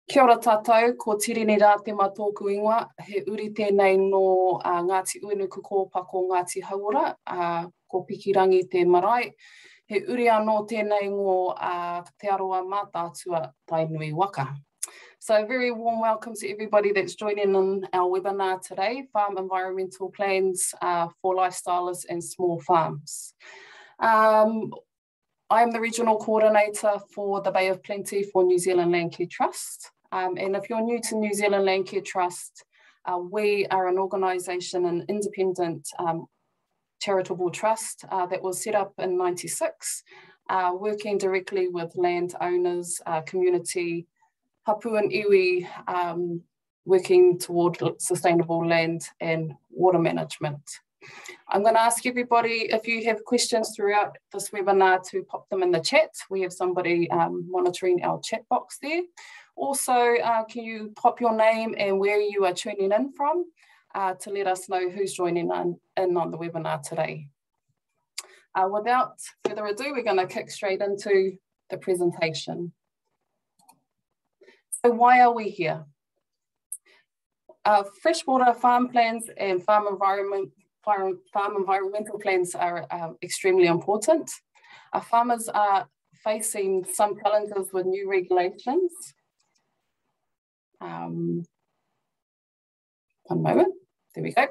Kia ora tātou, ko Tireni Ratema tōku ingoa, he uri tēnei no Ngāti Uinuku kōpako Ngāti Hauora, ko Pikirangi te marae, he uri anō tēnei ngō te aroa mātātua tainui waka. So a very warm welcome to everybody that's joining in our webinar today, Farm Environmental Plans for Lifestylers and Small Farms. I'm the Regional Coordinator for the Bay of Plenty for New Zealand Landcare Trust. And if you're new to New Zealand Landcare Trust, we are an organisation, an independent charitable trust that was set up in '96, working directly with landowners, community, hapu and iwi, working toward sustainable land and water management. I'm going to ask everybody, if you have questions throughout this webinar, to pop them in the chat. We have somebody monitoring our chat box there. Also, can you pop your name and where you are tuning in from to let us know who's joining in on the webinar today. Without further ado, we're going to kick straight into the presentation. So why are we here? Freshwater farm plans and farm environmental plans are extremely important. Our farmers are facing some challenges with new regulations. One moment, there we go.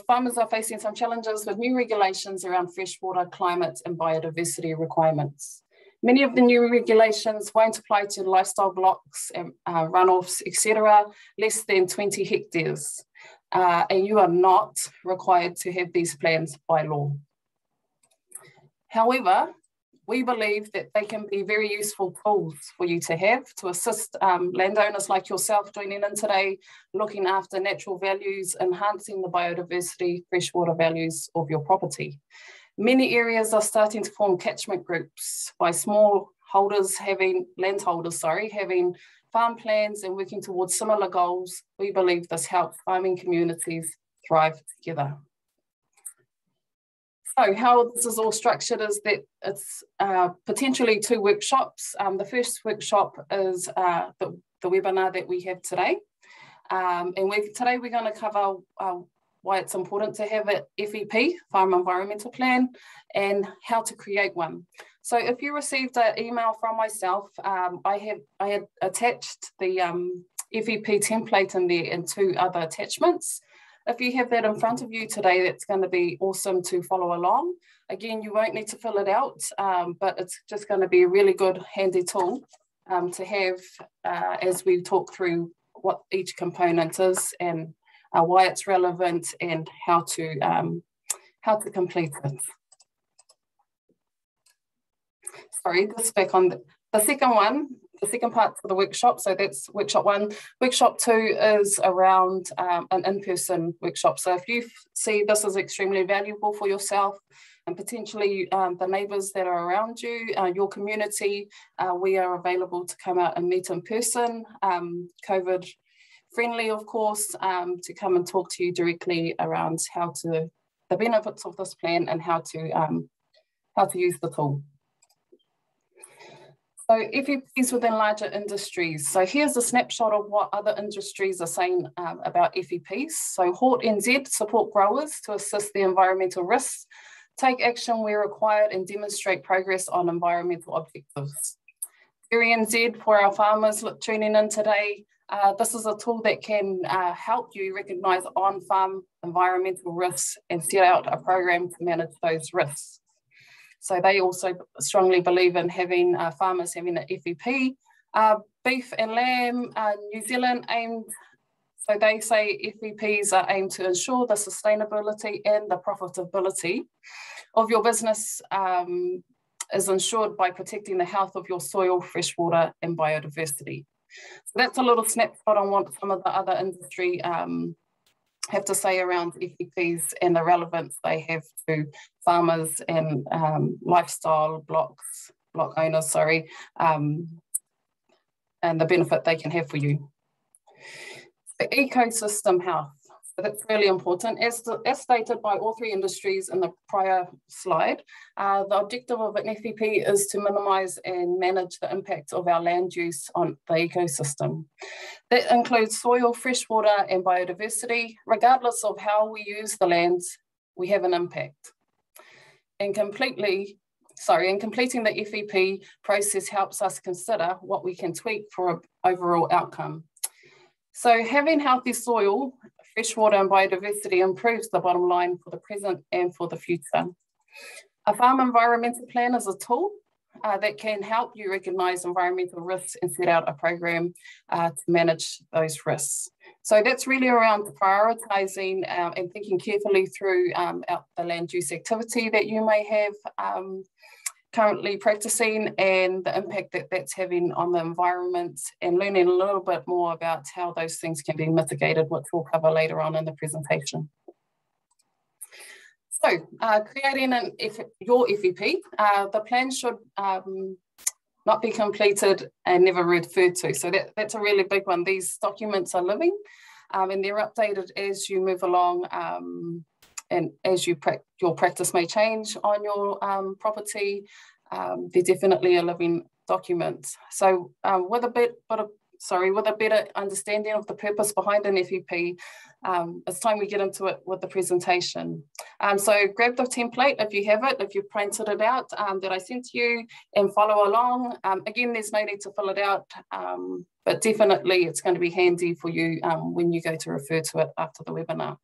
Farmers are facing some challenges with new regulations around freshwater, climate and biodiversity requirements. Many of the new regulations won't apply to lifestyle blocks and runoffs, etc., less than 20 hectares. And you are not required to have these plans by law. However, we believe that they can be very useful tools for you to have to assist landowners like yourself joining in today, looking after natural values, enhancing the biodiversity, freshwater values of your property. Many areas are starting to form catchment groups by small holders landholders having farm plans and working towards similar goals. We believe this helps farming communities thrive together. So how this is all structured is that it's potentially 2 workshops. The first workshop is the webinar that we have today. And today we're going to cover why it's important to have an FEP, Farm Environmental Plan, and how to create one. So if you received an email from myself, I had attached the FEP template in there and 2 other attachments. If you have that in front of you today, that's going to be awesome to follow along. Again, you won't need to fill it out, but it's just going to be a really good handy tool to have as we talk through what each component is and why it's relevant and how to complete it. Sorry, just back on the second one. The second part for the workshop, so that's workshop 1. Workshop 2 is around an in-person workshop. So if you see this is extremely valuable for yourself and potentially the neighbours that are around you, your community, we are available to come out and meet in person, COVID friendly, of course, to come and talk to you directly around the benefits of this plan and how to use the tool. So FEPs within larger industries. So here's a snapshot of what other industries are saying about FEPs. So Hort NZ support growers to assess the environmental risks, take action where required and demonstrate progress on environmental objectives. Dairy NZ for our farmers tuning in today. This is a tool that can help you recognise on-farm environmental risks and set out a program to manage those risks. So they also strongly believe in having farmers having an FEP. Beef and lamb, New Zealand aimed, so they say FEPs are aimed to ensure the sustainability and the profitability of your business is ensured by protecting the health of your soil, freshwater and biodiversity. So that's a little snapshot on what some of the other industry have to say around FEPs and the relevance they have to farmers and block owners, and the benefit they can have for you. The ecosystem health. So that's really important. As stated by all three industries in the prior slide, the objective of an FEP is to minimise and manage the impact of our land use on the ecosystem. That includes soil, freshwater and biodiversity. Regardless of how we use the lands, we have an impact. And completing the FEP process helps us consider what we can tweak for an overall outcome. So having healthy soil, freshwater and biodiversity improves the bottom line for the present and for the future. A farm environmental plan is a tool that can help you recognise environmental risks and set out a program to manage those risks. So that's really around prioritising and thinking carefully through the land use activity that you may have currently practicing and the impact that that's having on the environment, and learning a little bit more about how those things can be mitigated, which we'll cover later on in the presentation. So creating your FEP, the plan should not be completed and never referred to. So that's a really big one. These documents are living and they're updated as you move along, and as your practice may change on your property. They're definitely a living document. So with a better understanding of the purpose behind an FEP, it's time we get into it with the presentation. So grab the template if you have it, if you've printed it out that I sent you, and follow along. Again, there's no need to fill it out, but definitely it's going to be handy for you when you go to refer to it after the webinar.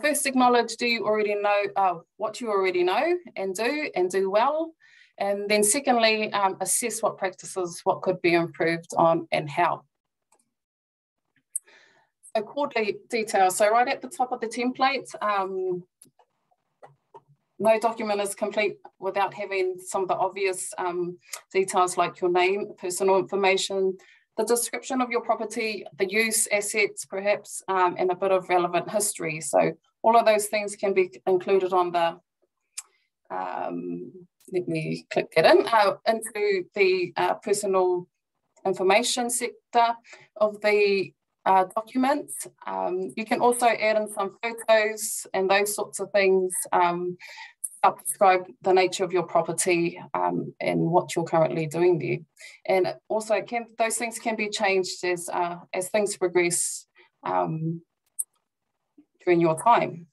First acknowledge, do you already know what you already know and do well? And then secondly, assess what practices, what could be improved on and how. So core details, so right at the top of the template, no document is complete without having some of the obvious details like your name, personal information, the description of your property, the use, assets perhaps, and a bit of relevant history. So all of those things can be included on the, let me click that into the personal information sector of the document. You can also add in some photos and those sorts of things to help describe the nature of your property and what you're currently doing there. And also those things can be changed as things progress during your time.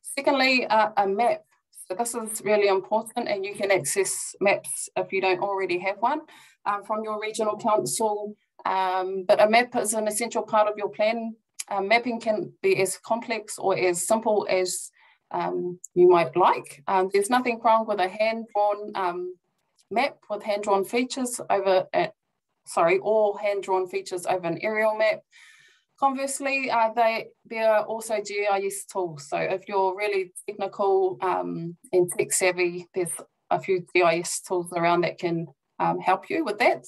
Secondly, a map. So this is really important, and you can access maps if you don't already have one from your regional council. But a map is an essential part of your plan. Mapping can be as complex or as simple as you might like. There's nothing wrong with a hand-drawn map with hand-drawn features over, or hand-drawn features over an aerial map. Conversely, there are also GIS tools. So if you're really technical and tech savvy, there's a few GIS tools around that can help you with that.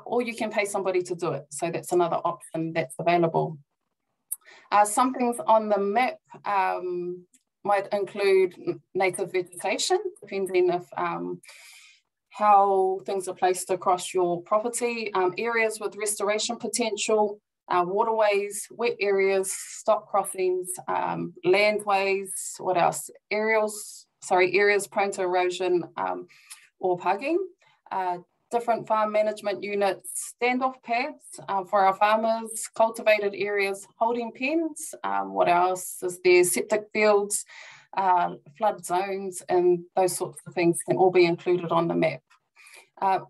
Or you can pay somebody to do it. So that's another option that's available. Some things on the map might include native vegetation, depending if how things are placed across your property, areas with restoration potential, waterways, wet areas, stock crossings, landways, what else? Areas prone to erosion or pugging, different farm management units, standoff pads for our farmers, cultivated areas, holding pens, what else is there? Septic fields, flood zones, and those sorts of things can all be included on the map.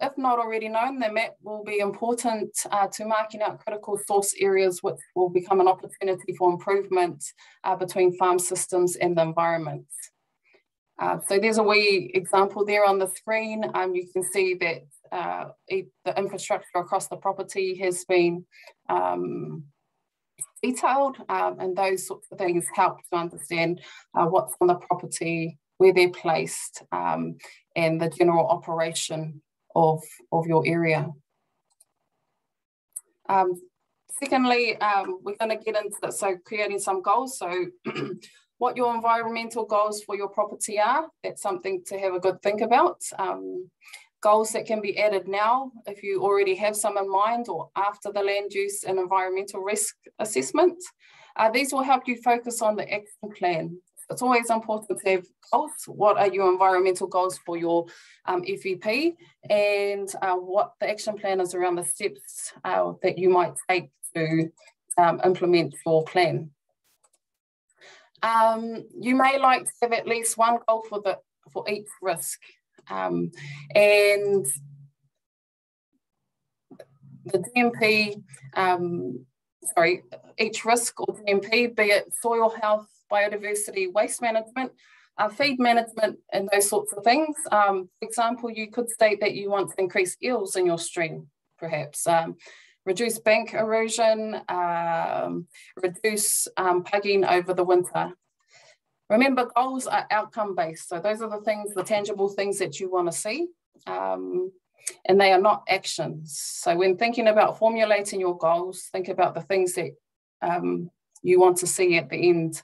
If not already known, the map will be important to marking out critical source areas, which will become an opportunity for improvement between farm systems and the environment. So there's a wee example there on the screen. You can see that the infrastructure across the property has been detailed, and those sorts of things help to understand what's on the property, where they're placed, and the general operation of your area. Secondly, we're going to get into that, so creating some goals. So what your environmental goals for your property are, that's something to have a good think about. goals that can be added now if you already have some in mind, or after the land use and environmental risk assessment. These will help you focus on the action plan. It's always important to have goals. What are your environmental goals for your FEP, and what the action plan is around the steps that you might take to implement your plan. You may like to have at least one goal for each risk. And the GMP, each risk or GMP, be it soil health, biodiversity, waste management, feed management, and those sorts of things. For example, you could state that you want to increase eels in your stream, perhaps. Reduce bank erosion, reduce pugging over the winter. Remember, goals are outcome-based. So those are the things, the tangible things that you want to see, and they are not actions. So when thinking about formulating your goals, think about the things that you want to see at the end,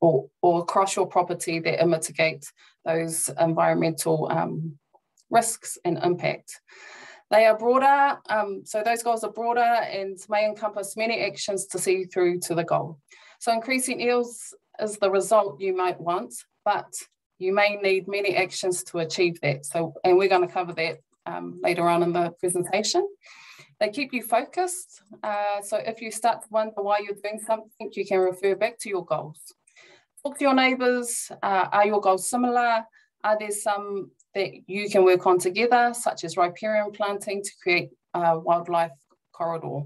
or across your property that mitigate those environmental risks and impact. They are broader, so those goals are broader and may encompass many actions to see through to the goal. So increasing eels is the result you might want, but you may need many actions to achieve that. So, and we're going to cover that later on in the presentation. They keep you focused. So if you start to wonder why you're doing something, you can refer back to your goals. Talk to your neighbours. Are your goals similar? Are there some that you can work on together, such as riparian planting to create a wildlife corridor?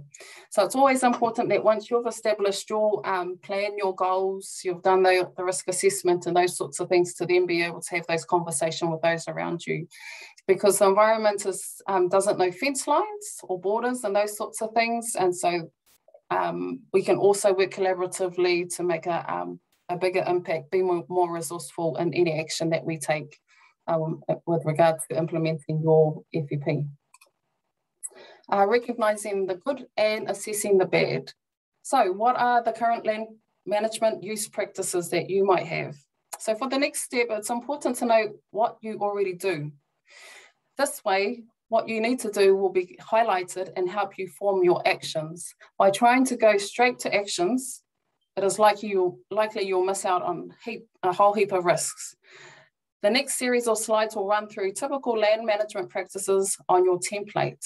So it's always important that once you've established your plan, your goals, you've done the risk assessment and those sorts of things, to then be able to have those conversations with those around you. Because the environment doesn't know fence lines or borders and those sorts of things. And so we can also work collaboratively to make a bigger impact, be more resourceful in any action that we take with regard to implementing your FEP. Recognising the good and assessing the bad. So what are the current land management use practices that you might have? So for the next step, it's important to know what you already do. This way, what you need to do will be highlighted and help you form your actions. By trying to go straight to actions, it is likely you'll miss out on a whole heap of risks. The next series of slides will run through typical land management practices on your template.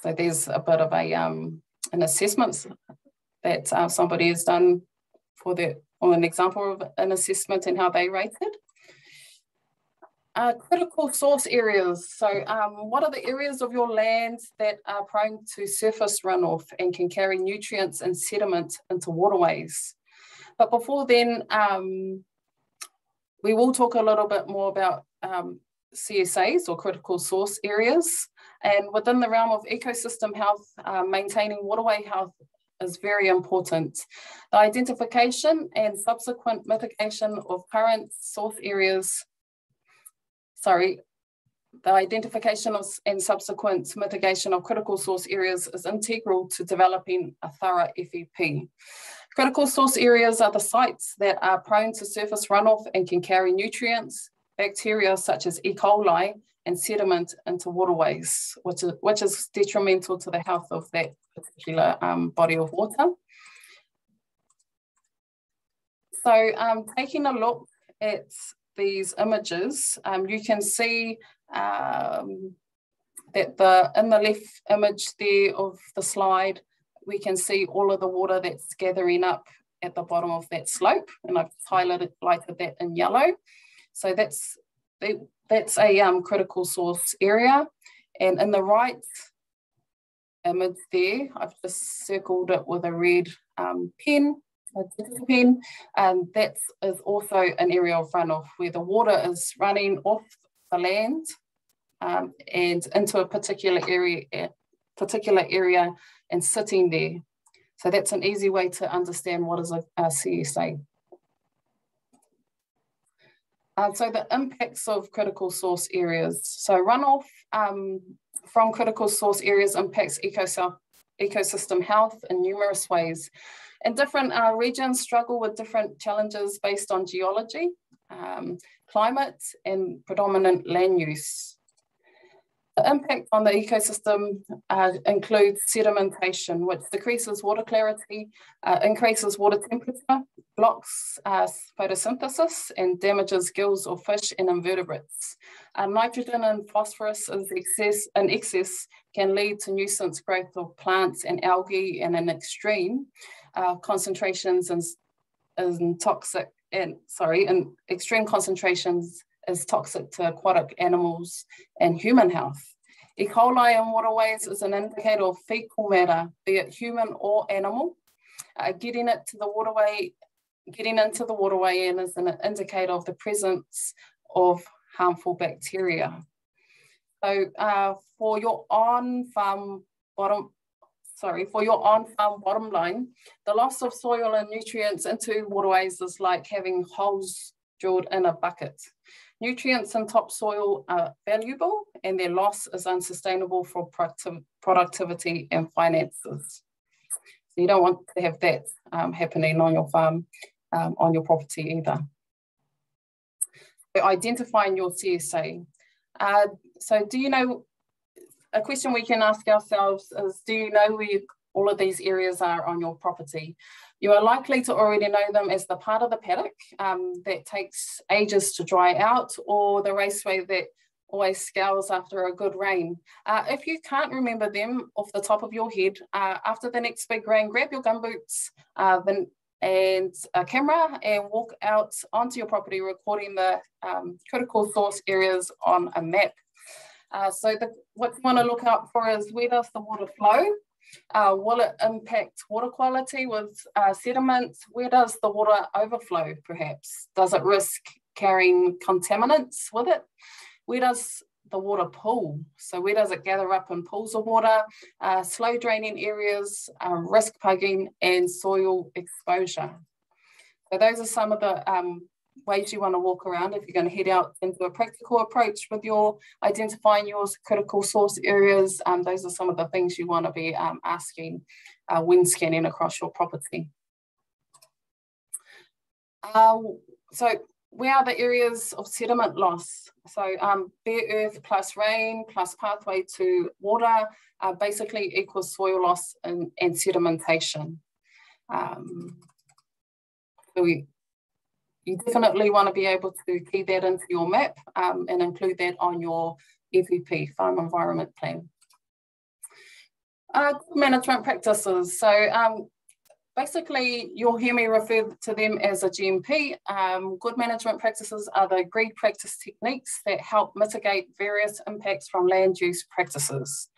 So there's a bit of an assessment that somebody has done or an example of an assessment and how they rated. Critical source areas. So what are the areas of your land that are prone to surface runoff and can carry nutrients and sediment into waterways? But before then, we will talk a little bit more about CSAs, or critical source areas. And within the realm of ecosystem health, maintaining waterway health is very important. The identification and subsequent mitigation of current source areas, the identification of and subsequent mitigation of critical source areas is integral to developing a thorough FEP. Critical source areas are the sites that are prone to surface runoff and can carry nutrients, bacteria such as E. coli, and sediment into waterways, which is detrimental to the health of that particular body of water. So taking a look at these images, you can see that in the left image there of the slide, we can see all of the water that's gathering up at the bottom of that slope, and I've highlighted that in yellow. So that's a critical source area. And in the right image there, I've just circled it with a red pen, a digital pen, and that is also an area of runoff where the water is running off the land and into a particular area and sitting there. So that's an easy way to understand what is a CSA. So the impacts of critical source areas. So runoff from critical source areas impacts ecosystem health in numerous ways. And different regions struggle with different challenges based on geology. climate, and predominant land use. The impact on the ecosystem includes sedimentation, which decreases water clarity, increases water temperature, blocks photosynthesis, and damages gills of fish and invertebrates. Nitrogen and phosphorus in excess can lead to nuisance growth of plants and algae, and in extreme concentrations in extreme concentrations is toxic to aquatic animals and human health. E. coli in waterways is an indicator of fecal matter, be it human or animal. Getting into the waterway and is an indicator of the presence of harmful bacteria. So for your on-farm bottom line, the loss of soil and nutrients into waterways is like having holes drilled in a bucket. Nutrients in topsoil are valuable, and their loss is unsustainable for productivity and finances. So you don't want to have that happening on your farm, on your property either. So identifying your CSA. So do you know, a question we can ask ourselves is, do you know where all of these areas are on your property? You are likely to already know them as the part of the paddock that takes ages to dry out, or the raceway that always scours after a good rain. If you can't remember them off the top of your head, after the next big rain, grab your gumboots and a camera and walk out onto your property, recording the critical source areas on a map. So what you want to look out for is, where does the water flow? Will it impact water quality with sediments? Where does the water overflow, perhaps? Does it risk carrying contaminants with it? Where does the water pool? So where does it gather up in pools of water? Slow draining areas, risk pugging, and soil exposure. So those are some of the ways you want to walk around if you're going to head out into a practical approach with your identifying your critical source areas. Those are some of the things you want to be asking when scanning across your property. So where are the areas of sediment loss? So bare earth plus rain plus pathway to water basically equals soil loss and sedimentation. You definitely want to be able to key that into your map and include that on your FEP, Farm Environment Plan. Good management practices. So basically, you'll hear me refer to them as a GMP. Good management practices are the agreed practice techniques that help mitigate various impacts from land use practices.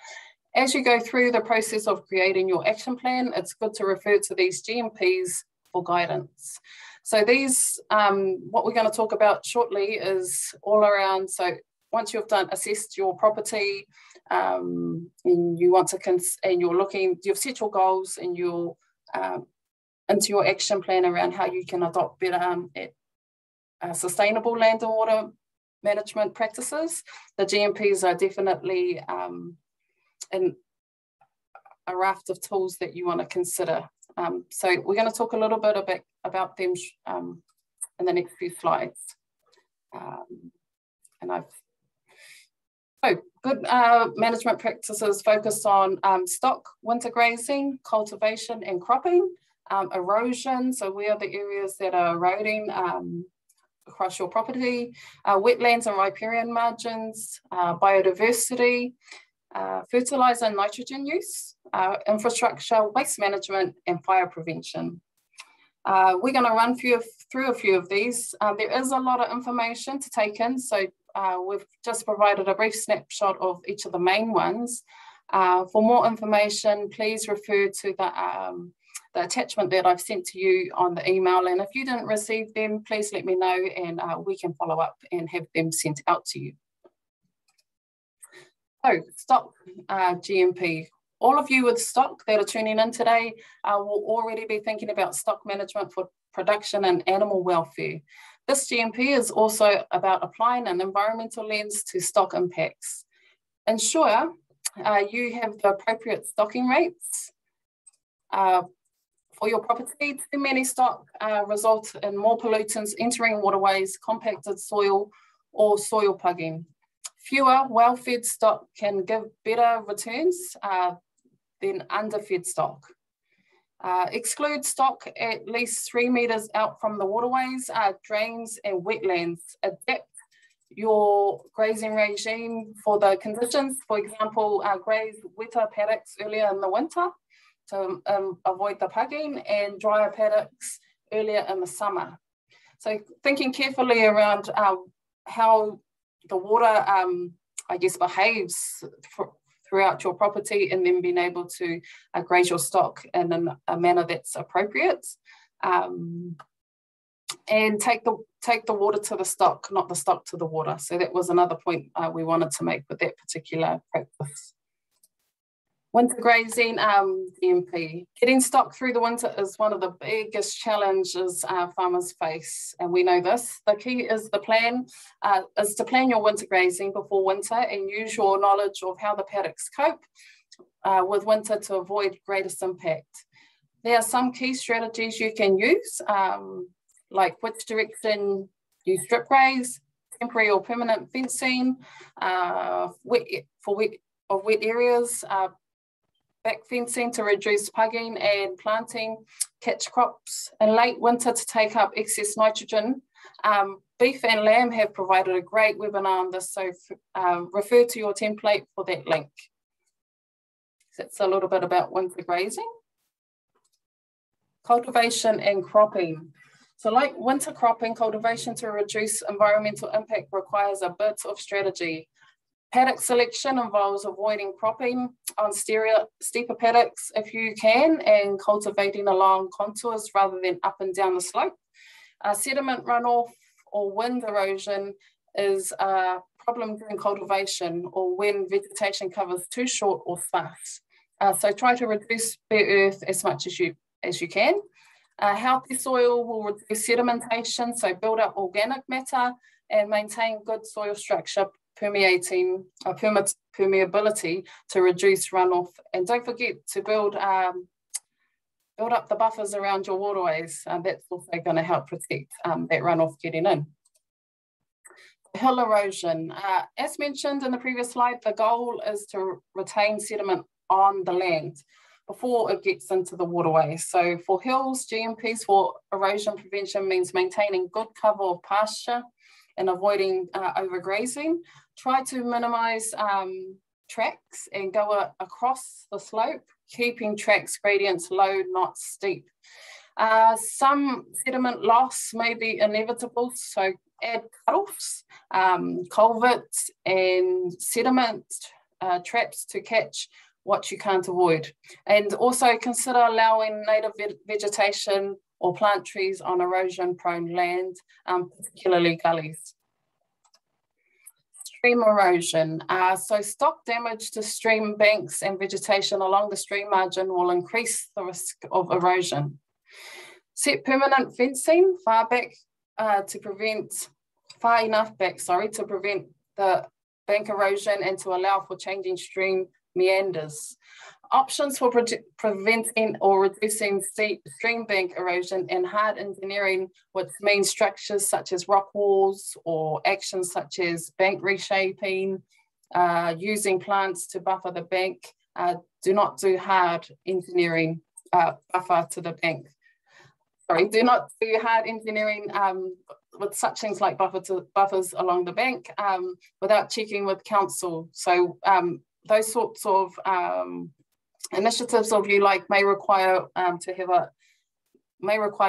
As you go through the process of creating your action plan, it's good to refer to these GMPs for guidance. So these, what we're going to talk about shortly is all around, so once you've assessed your property and you want to, you've set your goals and you're into your action plan around how you can adopt better sustainable land and water management practices, the GMPs are definitely a raft of tools that you want to consider. So we're going to talk a little bit about them in the next few slides. Good management practices focus on stock, winter grazing, cultivation and cropping, erosion, so where are the areas that are eroding across your property, wetlands and riparian margins, biodiversity, fertiliser and nitrogen use, infrastructure, waste management, and fire prevention. We're going to run through a few of these. There is a lot of information to take in, so we've just provided a brief snapshot of each of the main ones. For more information, please refer to the attachment that I've sent to you on the email, and if you didn't receive them, please let me know and we can follow up and have them sent out to you. So, stock GMP. All of you with stock that are tuning in today will already be thinking about stock management for production and animal welfare. This GMP is also about applying an environmental lens to stock impacts. Ensure you have the appropriate stocking rates For your property, too many stock result in more pollutants entering waterways, compacted soil, or soil plugging. Fewer well-fed stock can give better returns than underfed stock. Exclude stock at least 3 metres out from the waterways, drains and wetlands. Adapt your grazing regime for the conditions. For example, graze wetter paddocks earlier in the winter to avoid the plugging, and drier paddocks earlier in the summer. So thinking carefully around how the water, I guess, behaves throughout your property, and then being able to graze your stock in a manner that's appropriate. And take the water to the stock, not the stock to the water. So that was another point we wanted to make with that particular practice. Winter grazing GMP. Getting stock through the winter is one of the biggest challenges farmers face, and we know this. The key is to plan your winter grazing before winter and use your knowledge of how the paddocks cope with winter to avoid greatest impact. There are some key strategies you can use, like which direction you strip graze, temporary or permanent fencing, wet areas, back fencing to reduce plugging and planting, catch crops in late winter to take up excess nitrogen. Beef and lamb have provided a great webinar on this, so refer to your template for that link. That's a little bit about winter grazing. Cultivation and cropping. So like winter cropping, cultivation to reduce environmental impact requires a bit of strategy. Paddock selection involves avoiding cropping on steeper paddocks if you can, and cultivating along contours rather than up and down the slope. Sediment runoff or wind erosion is a problem during cultivation or when vegetation cover is too short or sparse. So try to reduce bare earth as much as you can. Healthy soil will reduce sedimentation, so build up organic matter and maintain good soil structure, permeability to reduce runoff. And don't forget to build up the buffers around your waterways. That's also going to help protect that runoff getting in. Hill erosion. As mentioned in the previous slide, the goal is to retain sediment on the land before it gets into the waterway. So for hills, GMPs for erosion prevention means maintaining good cover of pasture and avoiding overgrazing. Try to minimize tracks and go across the slope, keeping tracks gradients low, not steep. Some sediment loss may be inevitable, so add cutoffs, culverts and sediment traps to catch what you can't avoid. And also consider allowing native vegetation or plant trees on erosion-prone land, particularly gullies. Stream erosion. So stock damage to stream banks and vegetation along the stream margin will increase the risk of erosion. Set permanent fencing far enough back to prevent the bank erosion and to allow for changing stream meanders. Options for preventing or reducing stream bank erosion and hard engineering, which means structures such as rock walls or actions such as bank reshaping, using plants to buffer the bank. Do not do hard engineering buffer to the bank. Sorry, do not do hard engineering with such things like buffers along the bank without checking with council. So those sorts of initiatives of you may require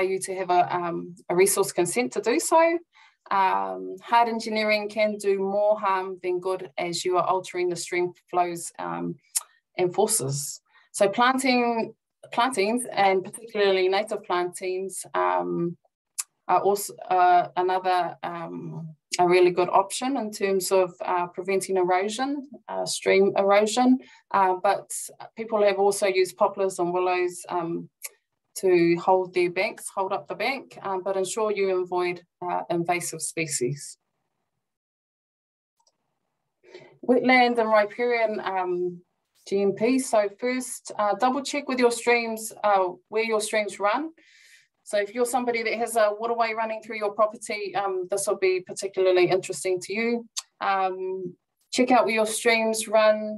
you to have a resource consent to do so. Hard engineering can do more harm than good as you are altering the stream flows and forces. So plantings and particularly native plantings are also another a really good option in terms of preventing erosion, stream erosion, but people have also used poplars and willows to hold up the bank, but ensure you avoid invasive species. Wetland and riparian GMP. So first, double check with your streams, where your streams run. So if you're somebody that has a waterway running through your property, this will be particularly interesting to you. Check out where your streams run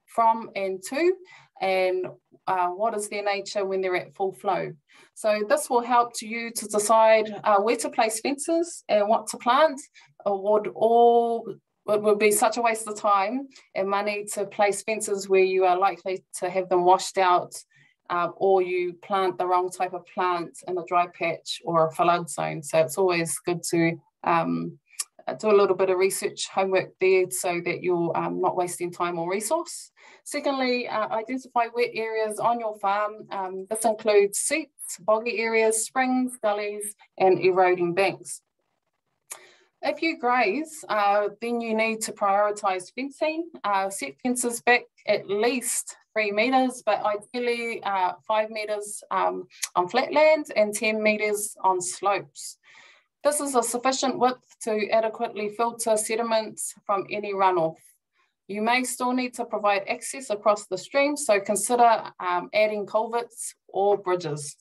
from and to, and what is their nature when they're at full flow. So this will help you to decide where to place fences and what to plant. It would be such a waste of time and money to place fences where you are likely to have them washed out, or you plant the wrong type of plant in a dry patch or a flood zone. So it's always good to do a little bit of research homework there so that you're not wasting time or resource. Secondly, identify wet areas on your farm. This includes seeps, boggy areas, springs, gullies, and eroding banks. If you graze, then you need to prioritise fencing. Set fences back at least 3 metres, but ideally 5 metres on flat land and 10 metres on slopes. This is a sufficient width to adequately filter sediments from any runoff. You may still need to provide access across the stream, so consider adding culverts or bridges.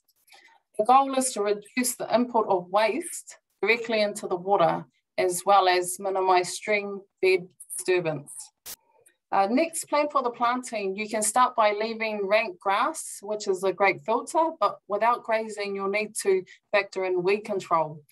The goal is to reduce the input of waste directly into the water, as well as minimise stream bed disturbance. Next, plan for the planting. You can start by leaving rank grass, which is a great filter, but without grazing, you'll need to factor in weed control.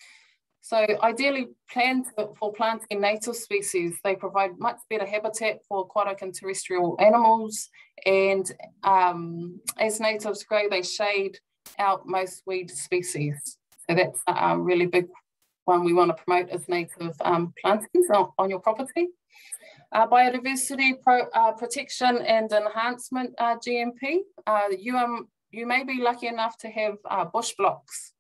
So ideally plan for planting native species. They provide much better habitat for aquatic and terrestrial animals, and as natives grow, they shade out most weed species. So that's a really big one we want to promote as native plantings on your property. Biodiversity protection and enhancement GMP. You may be lucky enough to have bush blocks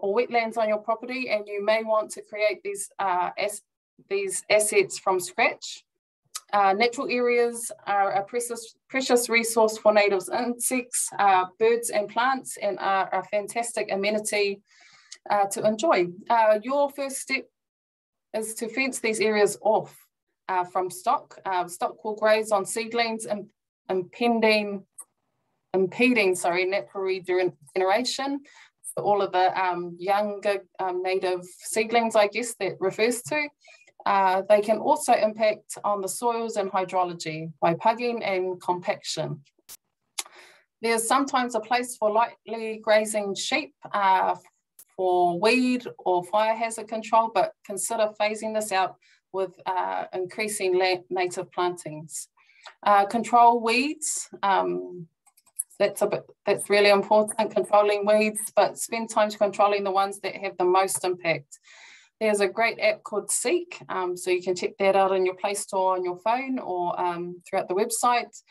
or wetlands on your property, and you may want to create these assets from scratch. Natural areas are a precious resource for native insects, birds and plants, and are a fantastic amenity to enjoy. Your first step is to fence these areas off from stock. Stock will graze on seedlings and impeding natural regeneration. So all of the younger native seedlings, I guess, that refers to. They can also impact on the soils and hydrology by pugging and compaction. There's sometimes a place for lightly grazing sheep for weed or fire hazard control, but consider phasing this out with increasing native plantings. Control weeds. That's really important, controlling weeds, but spend time controlling the ones that have the most impact. There's a great app called Seek, so you can check that out in your Play Store on your phone or throughout the website,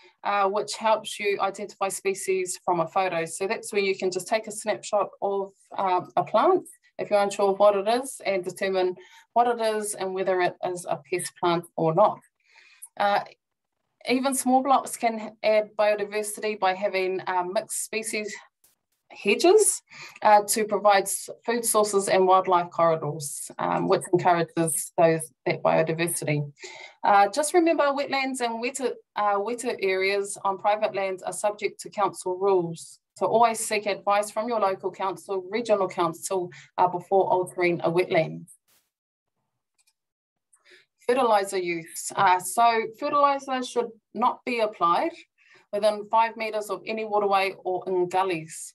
which helps you identify species from a photo. So that's where you can just take a snapshot of a plant if you're unsure of what it is, and determine what it is and whether it is a pest plant or not. Even small blocks can add biodiversity by having mixed species hedges to provide food sources and wildlife corridors, which encourages that biodiversity. Just remember, wetlands and wetter areas on private lands are subject to council rules. So always seek advice from your local council, regional council, before altering a wetland. Fertiliser use. So fertiliser should not be applied within 5 metres of any waterway or in gullies.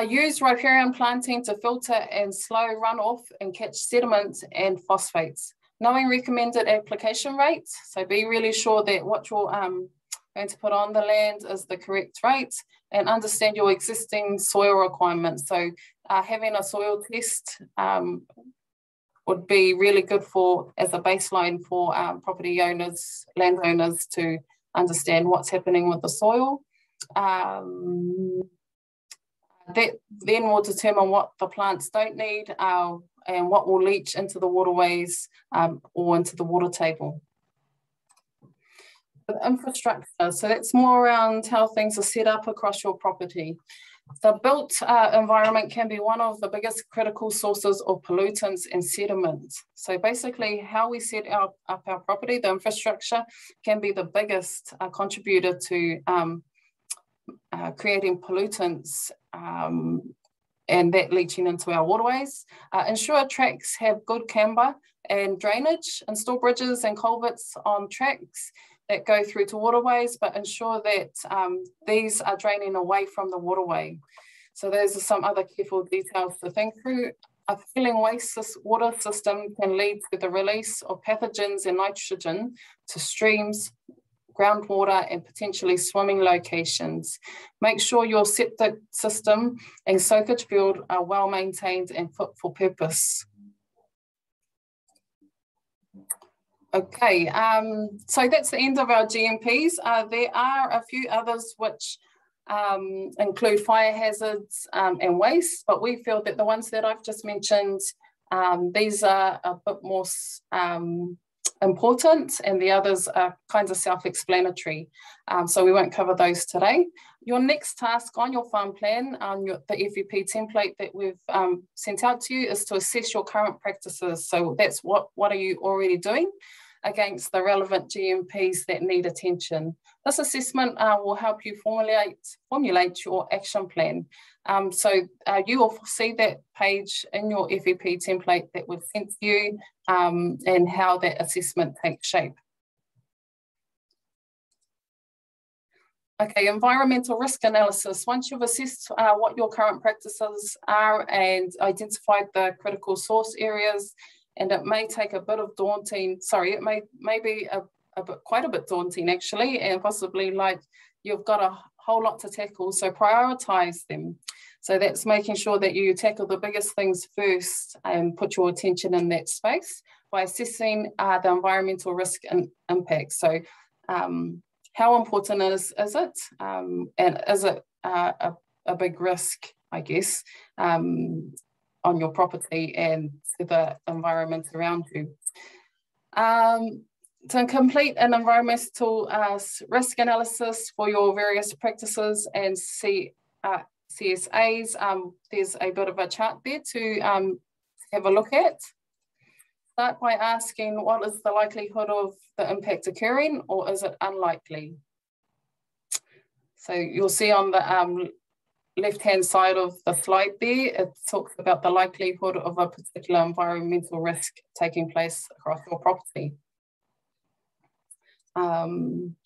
Use riparian planting to filter and slow runoff and catch sediments and phosphates. Knowing recommended application rates, so be really sure that what you're going to put on the land is the correct rate, and understand your existing soil requirements. So having a soil test would be really good as a baseline for property owners, landowners, to understand what's happening with the soil. That then will determine what the plants don't need and what will leach into the waterways or into the water table. Infrastructure, so that's more around how things are set up across your property. The built environment can be one of the biggest critical sources of pollutants and sediment. So basically how we set up our property, the infrastructure, can be the biggest contributor to creating pollutants and that leaching into our waterways. Ensure tracks have good camber and drainage. Install bridges and culverts on tracks that go through to waterways, but ensure that these are draining away from the waterway. So those are some other careful details to think through. A failing water system can lead to the release of pathogens and nitrogen to streams, groundwater, and potentially swimming locations. Make sure your septic system and soakage field are well maintained and fit for purpose. Okay, so that's the end of our GMPs. There are a few others which include fire hazards and waste, but we feel that the ones that I've just mentioned, these are a bit more important, and the others are kind of self-explanatory. So we won't cover those today. Your next task on your farm plan, the FEP template that we've sent out to you, is to assess your current practices. So that's what are you already doing against the relevant GMPs that need attention. This assessment will help you formulate your action plan. So you will see that page in your FEP template that we've sent to you and how that assessment takes shape. Okay, environmental risk analysis. Once you've assessed what your current practices are and identified the critical source areas, and it may take a bit of daunting, it may be quite a bit daunting actually, and possibly like you've got a whole lot to tackle, so prioritize them. So that's making sure that you tackle the biggest things first and put your attention in that space by assessing the environmental risk and impact. So how important is it? And is it a big risk, I guess, on your property and to the environment around you? To complete an environmental risk analysis for your various practices and CSAs, there's a bit of a chart there to have a look at. Start by asking, what is the likelihood of the impact occurring, or is it unlikely? So you'll see on the left-hand side of the slide there, it talks about the likelihood of a particular environmental risk taking place across your property.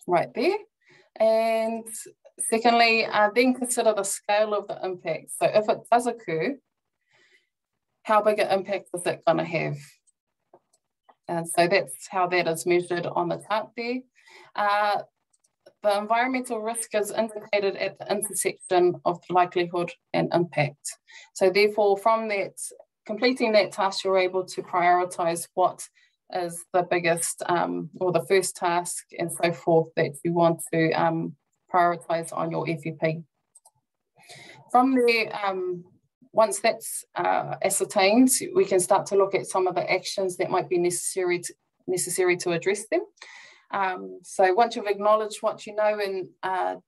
Right there. And secondly, then consider the scale of the impact. So if it does occur, how big an impact is it going to have? And so that's how that is measured on the chart there. The environmental risk is indicated at the intersection of likelihood and impact. So therefore, from that, completing that task, you're able to prioritize what is the biggest or the first task and so forth that you want to prioritize on your FEP. From there, once that's ascertained, we can start to look at some of the actions that might be necessary to address them. So once you've acknowledged what you know and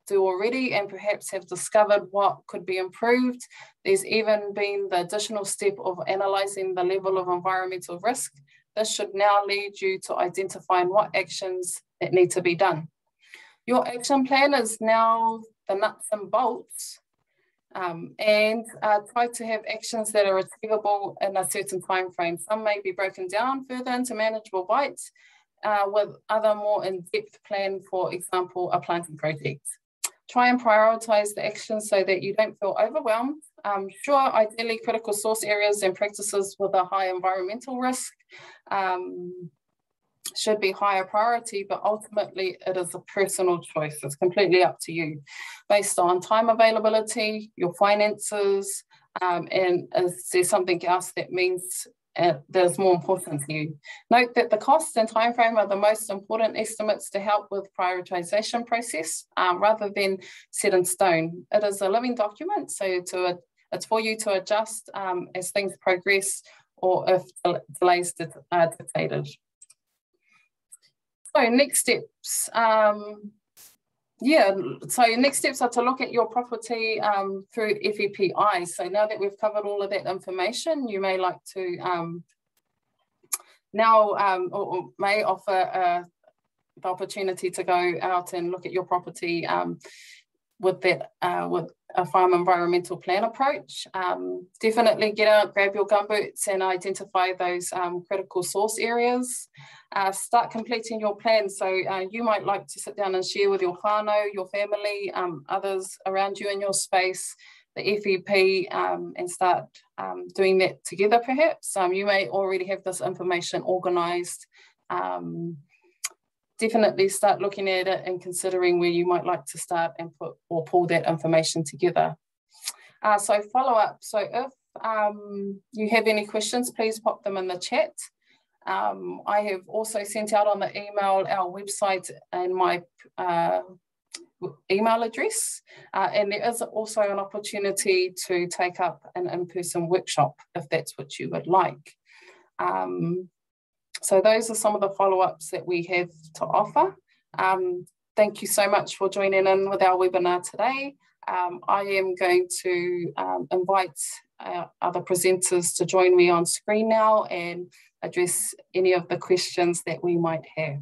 do already, and perhaps have discovered what could be improved, there's even been the additional step of analysing the level of environmental risk. This should now lead you to identifying what actions that need to be done. Your action plan is now the nuts and bolts, and try to have actions that are achievable in a certain time frame. Some may be broken down further into manageable bites, with other more in-depth plan, for example, a planting project. Try and prioritize the actions so that you don't feel overwhelmed. Sure, ideally critical source areas and practices with a high environmental risk should be higher priority, but ultimately it is a personal choice. It's completely up to you based on time availability, your finances, and is there something else that means that's more important to you. Note that the costs and time frame are the most important estimates to help with prioritization process rather than set in stone. It is a living document, so it's for you to adjust as things progress or if delays are dictated. So next steps. Yeah, so next steps are to look at your property through FEPI. So now that we've covered all of that information, you may like to or may offer the opportunity to go out and look at your property with a farm environmental plan approach. Definitely get out, grab your gumboots and identify those critical source areas. Start completing your plan. So you might like to sit down and share with your whānau, your family, others around you in your space, the FEP, and start doing that together perhaps. You may already have this information organised. Definitely start looking at it and considering where you might like to start and put or pull that information together. So follow up. So if you have any questions, please pop them in the chat. I have also sent out on the email our website and my email address. And there is also an opportunity to take up an in-person workshop if that's what you would like. So those are some of the follow-ups that we have to offer. Thank you so much for joining in with our webinar today. I am going to invite other presenters to join me on screen now and address any of the questions that we might have.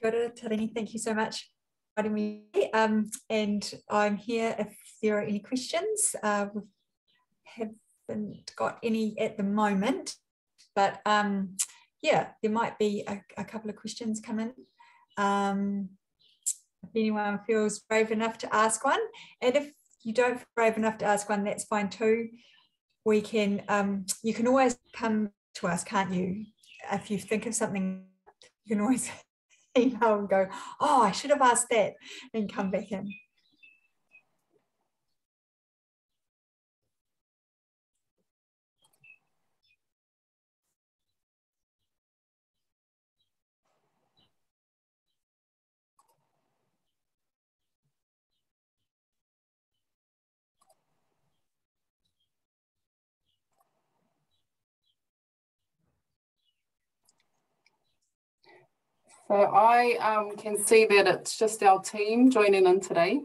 Kia ora, Tireni, thank you so much for inviting me. And I'm here if there are any questions. Haven't got any at the moment, but yeah, there might be a couple of questions come in. If anyone feels brave enough to ask one, and if you don't feel brave enough to ask one, that's fine too. We can, you can always come to us, can't you? If you think of something, you can always email and go, oh, I should have asked that, and come back in. So I can see that it's just our team joining in today.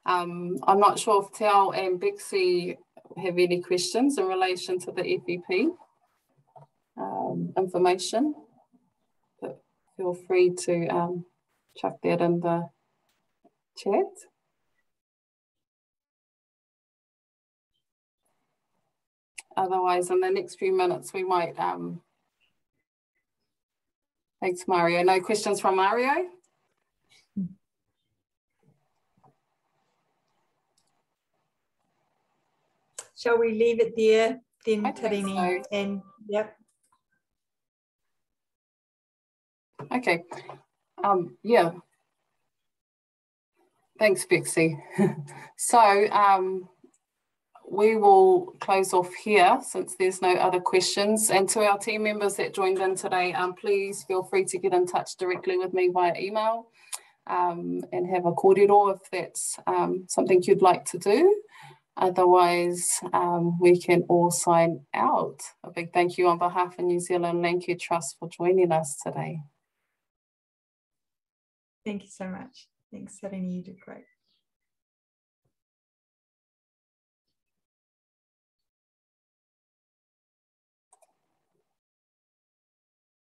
I'm not sure if Tao and Bixie have any questions in relation to the FEP information, but feel free to chuck that in the chat. Otherwise, in the next few minutes, we might... Thanks, Mario. No questions from Mario? Shall we leave it there then, Tireni? So. And yep. Okay. Yeah. Thanks, Bixie. So we will close off here since there's no other questions. And to our team members that joined in today, please feel free to get in touch directly with me via email and have a kōrero if that's something you'd like to do. Otherwise, we can all sign out. A big thank you on behalf of New Zealand Land Care Trust for joining us today. Thank you so much. Thanks, Tireni, you did great.